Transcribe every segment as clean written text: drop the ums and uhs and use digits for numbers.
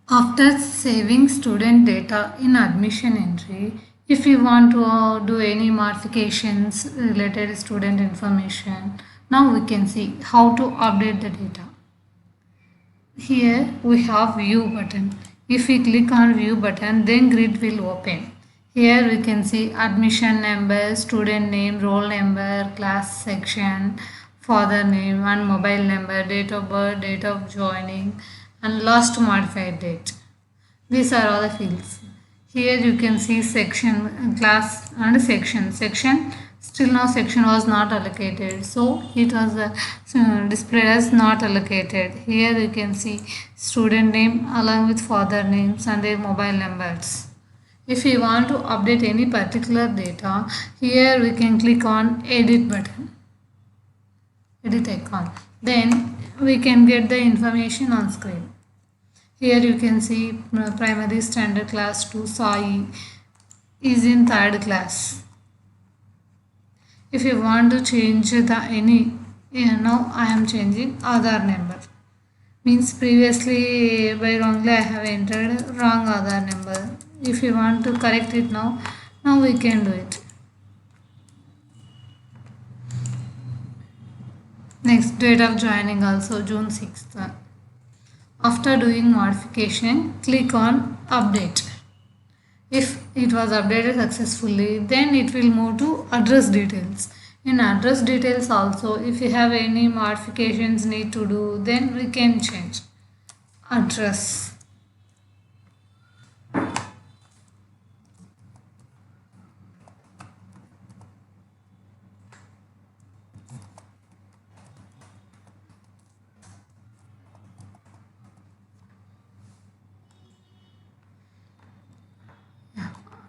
After saving student data in admission entry, if you want to do any modifications related to student information, now we can see how to update the data. Here we have view button. If we click on view button, then grid will open. Here we can see admission number, student name, roll number, class section, father name and mobile number, date of birth, date of joining and last modified date. These are all the fields. Here you can see section, class and section. Section, still now section was not allocated. So it was displayed as not allocated. Here you can see student name along with father names and their mobile numbers. If we want to update any particular data, here we can click on edit button, edit icon. Then we can get the information on screen. Here you can see primary standard class 2 Sai is in third class. If you want to change the any, now I am changing Aadhaar number. Means previously by wrongly I have entered wrong Aadhaar number. If you want to correct it now we can do it. Next, date of joining also June 6th. After doing modification, click on update. If it was updated successfully, then it will move to address details. In address details also, if you have any modifications need to do, then we can change address.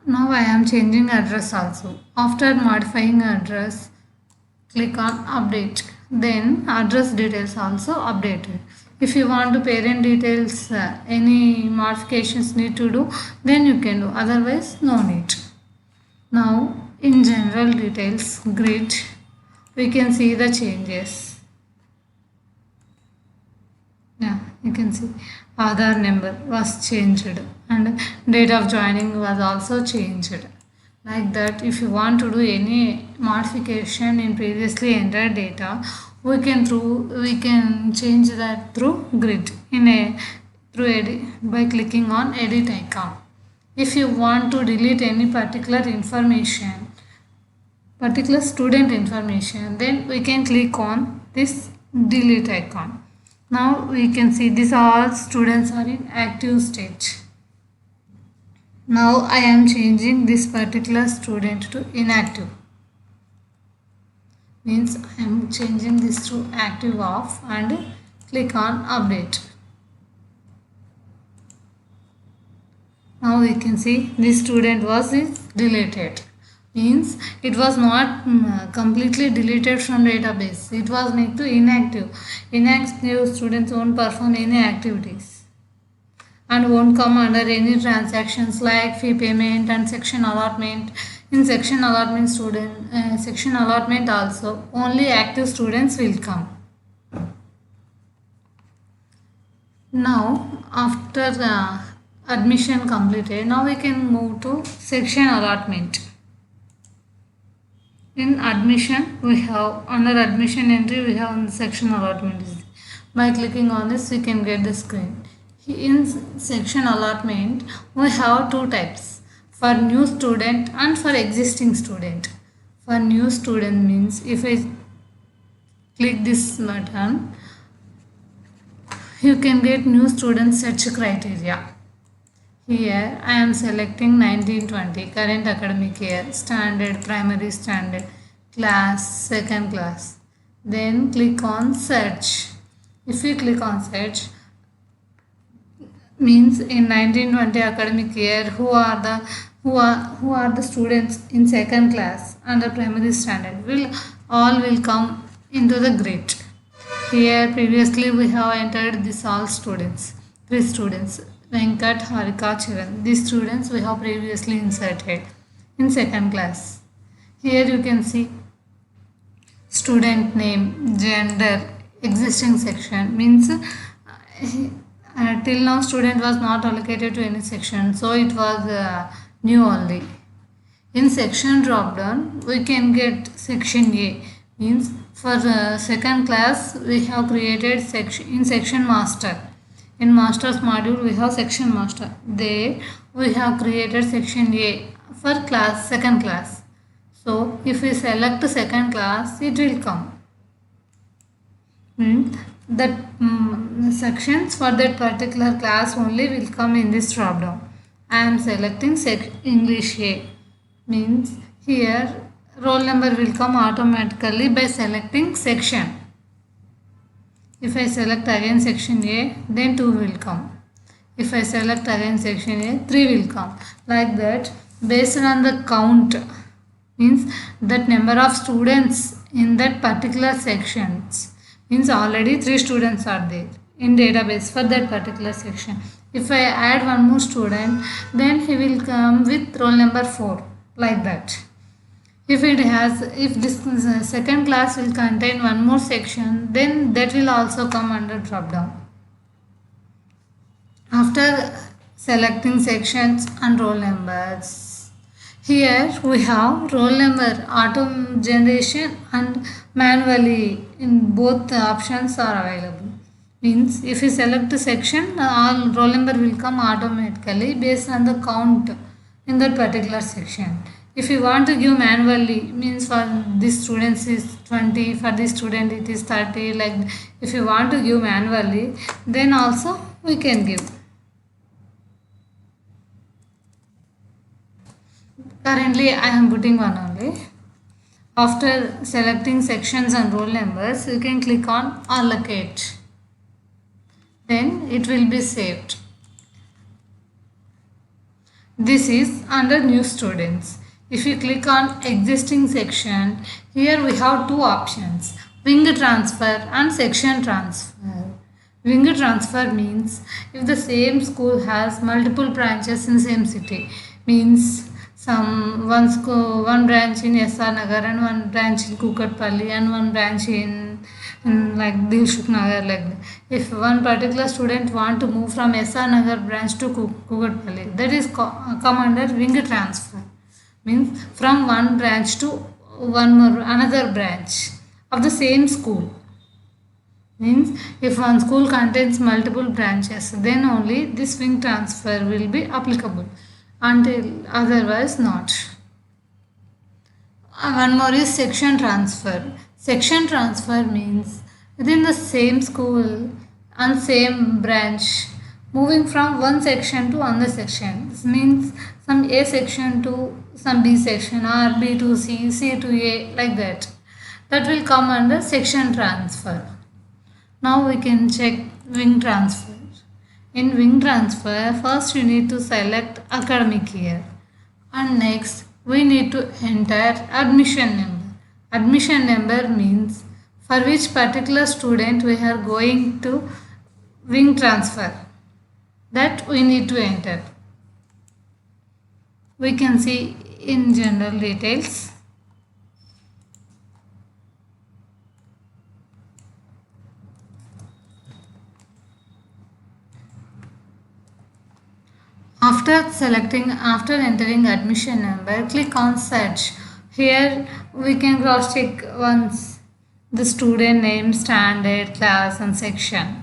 Now I am changing address also. After modifying address, click on update. Then address details also updated. If you want to parent details, any modifications need to do, then you can do. Otherwise, no need. Now in general details grid, we can see the changes. Yeah, you can see Aadhaar number was changed and date of joining was also changed. Like that, if you want to do any modification in previously entered data, we can change that through grid through edit by clicking on edit icon. If you want to delete any particular information, particular student information, then we can click on this delete icon. Now we can see these all students are in active stage. Now I am changing this particular student to inactive. Means I am changing this to active off and click on update. Now we can see this student was deleted. Means it was not completely deleted from database. It was made to inactive. Inactive students won't perform any activities and won't come under any transactions like fee payment and section allotment. In section allotment section allotment also only active students will come. Now after admission completed, now we can move to section allotment. In admission, we have under admission entry, we have section allotment. By clicking on this, we can get the screen. In section allotment, we have two types, for new student and for existing student. For new student means if I click this button, you can get new student search criteria. Here I am selecting 1920 current academic year, standard, primary standard, class, second class. Then click on search. If you click on search, means in 1920 academic year who are the students in second class under primary standard will come into the grid. Here previously we have entered this all students, 3 students. Venkat, Harika, Chiran. These students we have previously inserted in second class. Here you can see student name, gender, existing section means till now student was not allocated to any section, so it was new only. In section drop down, we can get section A. Means for the second class, we have created section in section master. In master's module, we have section master. There, we have created section A for class second class. So, if we select second class, it will come. That sections for that particular class only will come in this drop down. I am selecting English A. Means here roll number will come automatically by selecting section. If I select again section A, then 2 will come. If I select again section A, 3 will come. Like that, based on the count, means that number of students in that particular sections, means already 3 students are there in database for that particular section. If I add one more student, then he will come with roll number 4, like that. If this second class will contain one more section, then that will also come under drop down. After selecting sections and roll numbers, here we have roll number auto generation and manually, in both options are available. Means if you select a section, all roll number will come automatically based on the count in that particular section. If you want to give manually, means for this students is 20, for this student it is 30, like if you want to give manually, then also we can give. Currently I am putting one only. After selecting sections and roll numbers, you can click on allocate. Then it will be saved. This is under new students. If you click on existing section, here we have 2 options, wing transfer and section transfer. Wing transfer means if the same school has multiple branches in same city, means one branch in SR Nagar and one branch in Kukatpalli and one branch in like Dilshuk Nagar, like that. If one particular student want to move from SR Nagar branch to Kukatpalli, that is come under wing transfer. Means from one branch to another branch of the same school. Means if one school contains multiple branches, then only this wing transfer will be applicable, until otherwise not. One more is section transfer. Section transfer means within the same school and same branch, moving from one section to another section. This means some A section to some B section, or B to C, C to A, like that. That will come under section transfer. Now we can check wing transfer. In wing transfer, first you need to select academic year, and next we need to enter admission number. Admission number means for which particular student we are going to wing transfer, that we need to enter. We can see in general details. After entering admission number, click on search. Here we can cross check once the student name, standard, class and section.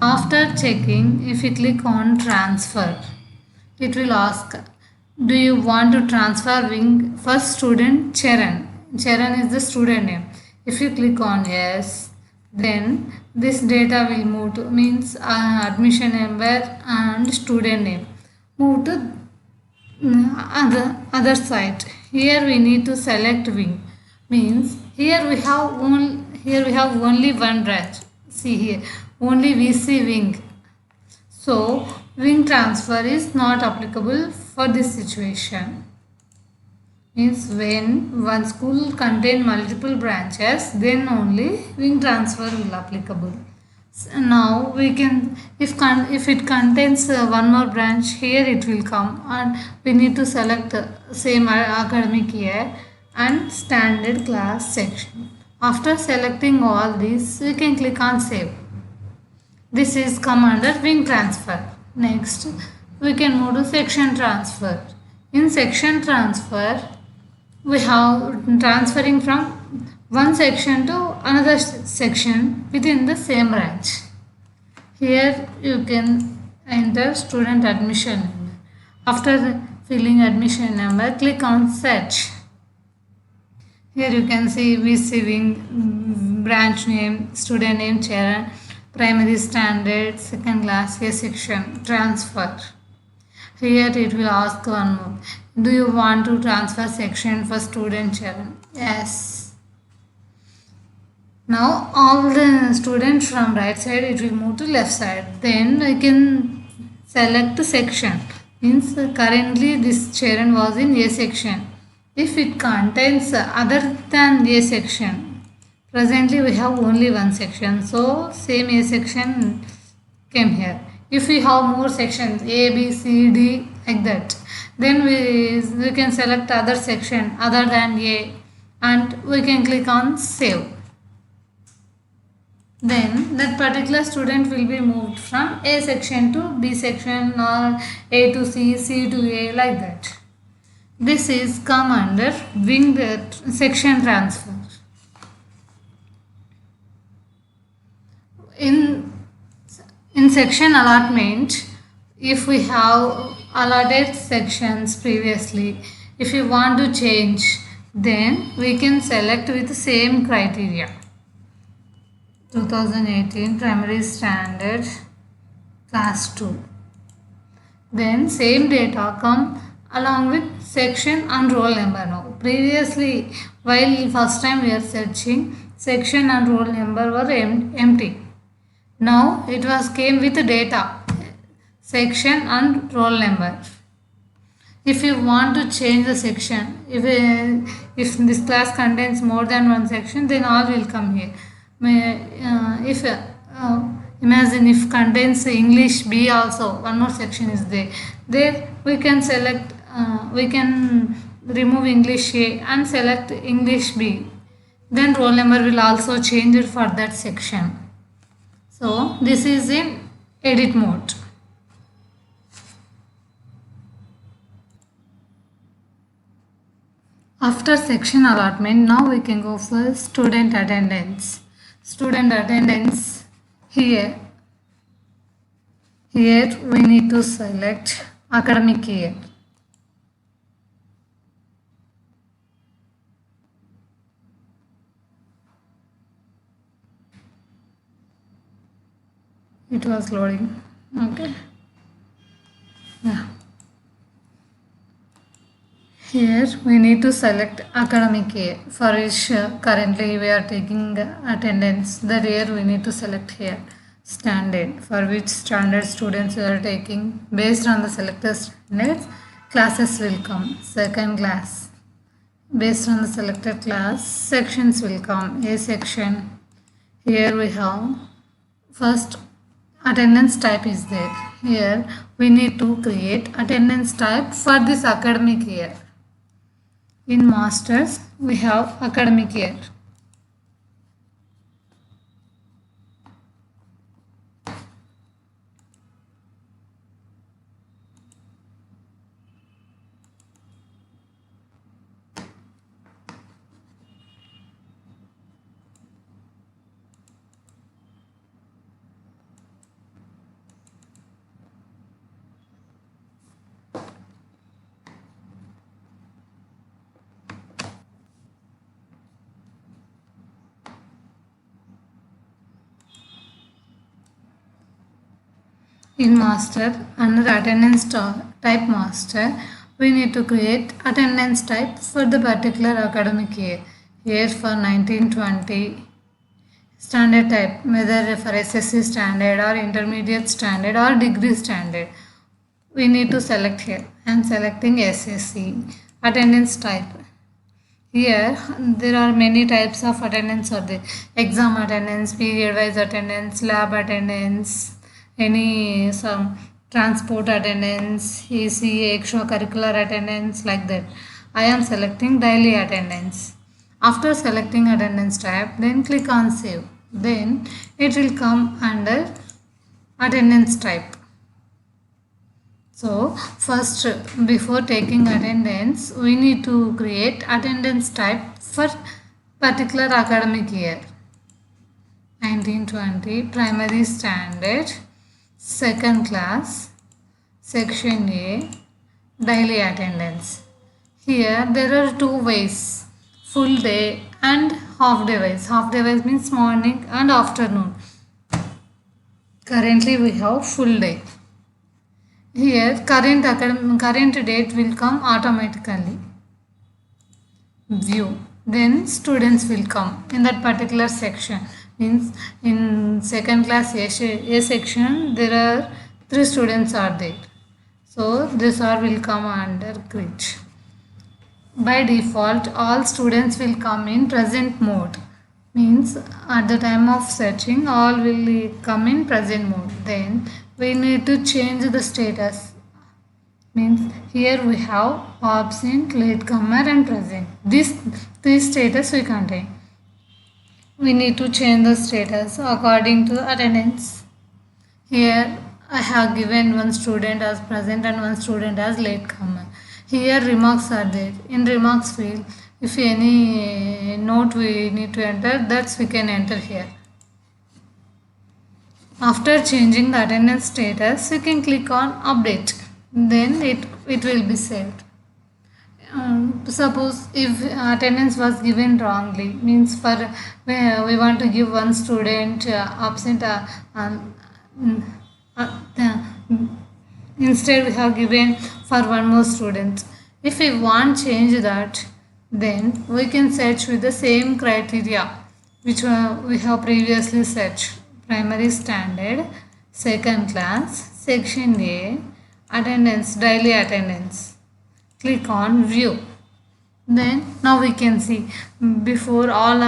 After checking, if you click on transfer, it will ask, do you want to transfer wing? First student Charan. Charan is the student name. If you click on yes, then this data will move to, means admission number and student name, move to other side. Here we need to select wing. Means here we have only one branch. See here, only VC wing. So wing transfer is not applicable for this situation. Means when one school contain multiple branches, then only wing transfer will applicable. So now we can, if it contains one more branch, here it will come, and we need to select same academic year and standard class section. After selecting all these, we can click on save. This is come under wing transfer. Next, we can move to section transfer. In section transfer, we have transferring from one section to another section within the same branch. Here you can enter student admission number. After filling admission number, click on search. Here you can see receiving branch name, student name, chair, primary standard, second class, A section, transfer. Here it will ask one more. Do you want to transfer section for student chair? Yes. Now all the students from right side it will move to left side. Then I can select section. Means currently this children was in A section. If it contains other than A section, presently we have only one section. So same A section came here. If we have more sections A, B, C, D like that, then we can select other section other than A and we can click on save. Then that particular student will be moved from A section to B section or A to C, C to A like that. This is come under wing section transfer. In section allotment, if we have allotted sections previously, if you want to change, then we can select with the same criteria. 2018 primary standard class 2. Then same data come along with section and roll number now. Previously, while first time we are searching, section and roll number were empty. Now it was came with data, section and roll number. If you want to change the section, if this class contains more than one section, then all will come here. If imagine if contains English B also, one more section is there. There we can select, we can remove English A and select English B. Then roll number will also change it for that section. So this is in edit mode. After section allotment, now we can go for student attendance. Student attendance, here we need to select academic year. It was loading. Okay. Yeah. Here we need to select academic year for which currently we are taking attendance. That year we need to select here standard, for which standard students are taking. Based on the selected standards, classes will come. Second class, based on the selected class, sections will come. A section, here we have first attendance type is there. Here we need to create attendance type for this academic year. In masters, we have academic year. In master, under attendance type master, we need to create attendance type for the particular academic year. Here for 1920, standard type, whether for SSC standard or intermediate standard or degree standard. We need to select here. I am selecting SSC. Attendance type. Here there are many types of attendance are there. Exam attendance, period wise attendance, lab attendance, any some transport attendance, EC, extracurricular attendance like that. I am selecting daily attendance. After selecting attendance type, then click on save. Then it will come under attendance type. So first, before taking attendance, we need to create attendance type for particular academic year. 1920 primary standard, second class, section A, daily attendance. Here there are two ways, full day and half day wise. Half day wise means morning and afternoon. Currently we have full day. Here current date will come automatically. View. Then students will come in that particular section. Means in second class A section there are 3 students are there. So this all will come under grid. By default all students will come in present mode. Means at the time of searching all will come in present mode. Then we need to change the status. Means here we have absent, latecomer and present. This status we contain. We need to change the status according to attendance. Here I have given one student as present and one student as latecomer. Here remarks are there. In remarks field, if any note we need to enter, that's we can enter here. After changing the attendance status, we can click on update. Then it will be saved. Suppose if attendance was given wrongly, means for we want to give one student absent instead we have given for one more student. If we want change that, then we can search with the same criteria which we have previously searched. Primary standard, second class, section A, attendance, daily attendance. Click on view. Then now we can see before all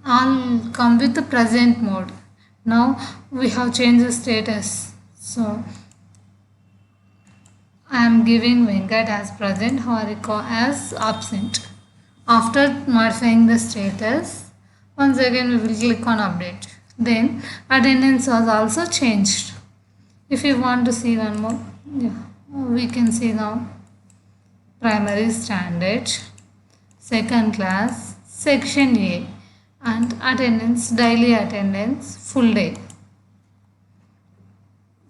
come with the present mode. Now we have changed the status. So I am giving Venkat as present, Harika as absent. After modifying the status, once again we will click on update. Then attendance was also changed. If you want to see one more, we can see now primary standard, second class, section A and attendance, daily attendance, full day.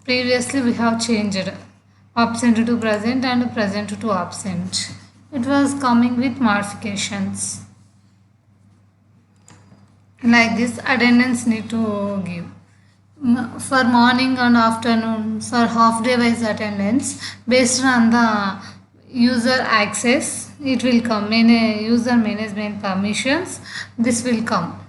Previously we have changed absent to present and present to absent. It was coming with modifications. Like this attendance need to give. For morning and afternoon, for half day wise attendance, based on the user access, it will come in a user management permissions. This will come.